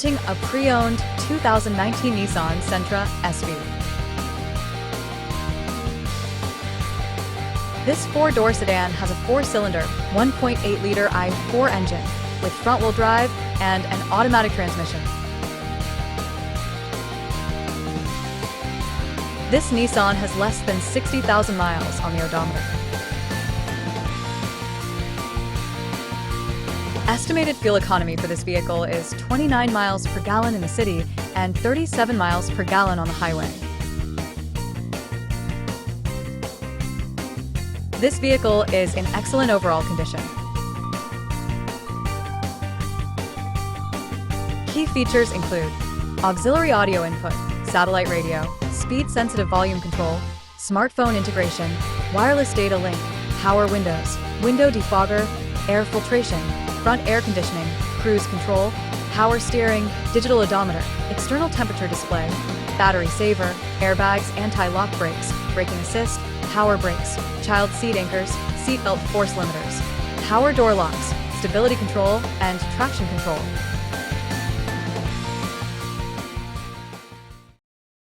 A pre-owned 2019 Nissan Sentra SV. This four-door sedan has a four-cylinder, 1.8-liter i4 engine with front-wheel drive and an automatic transmission. This Nissan has less than 60,000 miles on the odometer. Estimated fuel economy for this vehicle is 29 miles per gallon in the city and 37 miles per gallon on the highway. This vehicle is in excellent overall condition. Key features include auxiliary audio input, satellite radio, speed-sensitive volume control, smartphone integration, wireless data link, power windows, window defogger, air filtration, front air conditioning, cruise control, power steering, digital odometer, external temperature display, battery saver, airbags, anti-lock brakes, braking assist, power brakes, child seat anchors, seat belt force limiters, power door locks, stability control, and traction control.